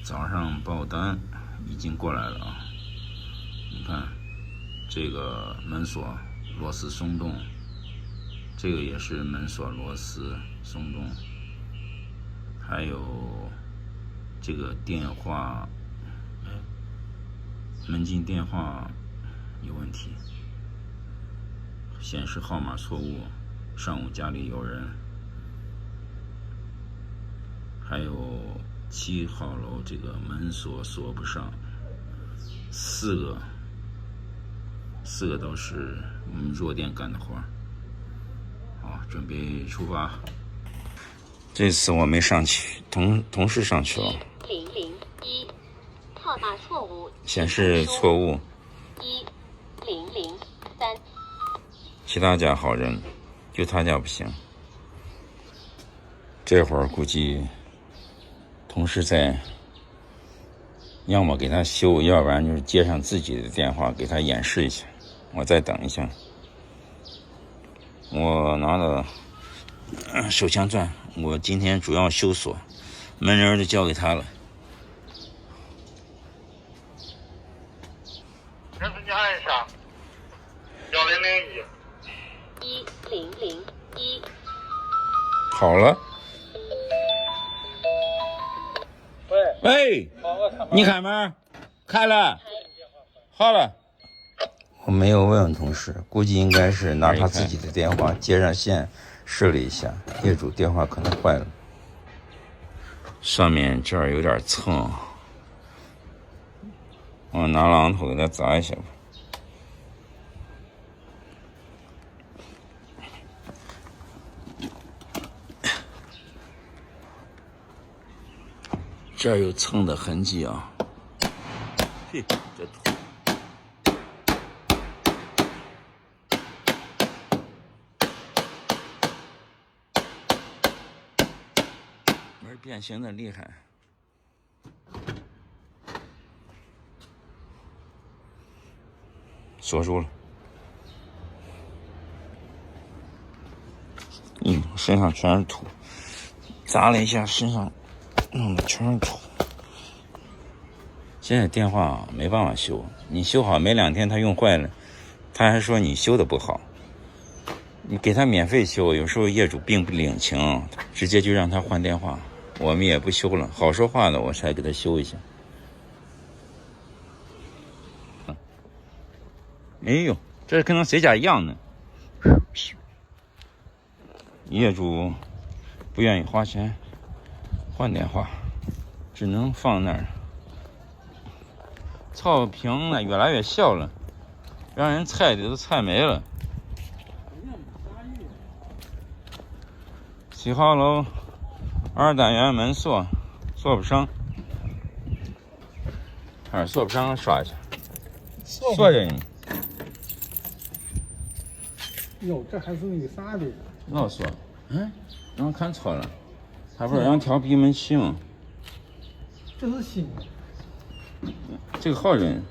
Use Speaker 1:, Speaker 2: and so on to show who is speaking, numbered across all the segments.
Speaker 1: 早上报单已经过来了啊！你看，这个门锁螺丝松动，这个也是门锁螺丝松动，还有这个电话，门禁电话有问题，显示号码错误，上午家里有人。还有7号楼这个门锁锁不上，4个都是我们弱电干的活。好，准备出发。这次我没上去，同事上去了。
Speaker 2: 1001号码错误，
Speaker 1: 显示错误。
Speaker 2: 1003。
Speaker 1: 其他家好人，就他家不行。这会儿估计同事在，要么给他修，要不然就是接上自己的电话给他演示一下。我再等一下。我拿了手枪钻，我今天主要修锁，门人就交给他了。
Speaker 3: 这是你按一下1001。
Speaker 2: 1001。
Speaker 1: 好了。喂，你开门，开了，好了。我没有问同事，估计应该是拿他自己的电话接上线试了一下，业主电话可能坏了。上面这儿有点蹭，我拿榔头给他砸一下吧。这儿有蹭的痕迹啊！嘿，这土。门变形的厉害。锁住了。身上全是土，砸了一下身上。弄的全是土。现在电话没办法修，你修好没2天他用坏了，他还说你修的不好。你给他免费修，有时候业主并不领情，直接就让他换电话，我们也不修了。好说话的我才给他修一下。哎呦，这跟谁家一样呢？业主不愿意花钱换电话，只能放那儿。草坪呢越来越小了，让人踩的都踩没了。7号楼2单元门锁锁不上，还是锁不上，刷一下。锁着呢。
Speaker 4: 哟，这还是那个啥的。
Speaker 1: 老锁，让看错了。他不是让调闭门器吗？
Speaker 4: 这是新的。
Speaker 1: 这个好人，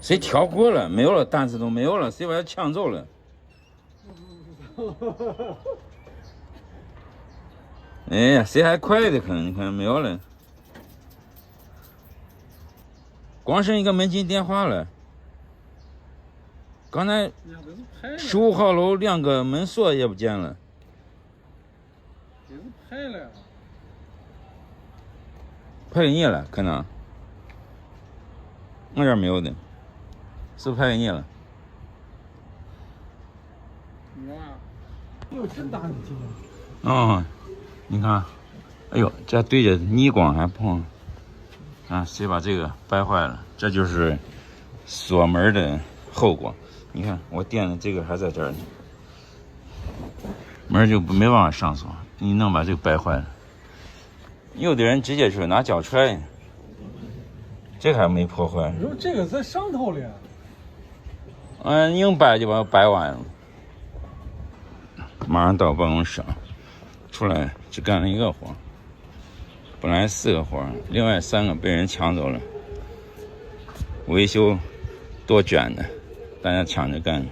Speaker 1: 谁调过了？没有了，单子都没有了，谁把它抢走了？哎呀，谁还快的很？你看没有了，光剩一个门禁电话了。刚才15号楼2个门锁也不见了。
Speaker 4: 也是拍了呀。
Speaker 1: 拍给你了，可能我这儿没有的，是不是拍给你了？
Speaker 4: 有啊，有真大的劲。
Speaker 1: 哦，你看，哎呦，这对着逆光还碰，啊，谁把这个掰坏了？这就是锁门的后果。你看，我垫的这个还在这儿呢，门就没办法上锁，你能把这个掰坏了。有的人直接就是拿脚踹，这个还没破坏。
Speaker 4: 你说这个在上头了。
Speaker 1: 硬掰就把它掰完了。马上到办公室，出来只干了1个活，本来4个活，另外3个被人抢走了。维修多卷的，大家抢着干。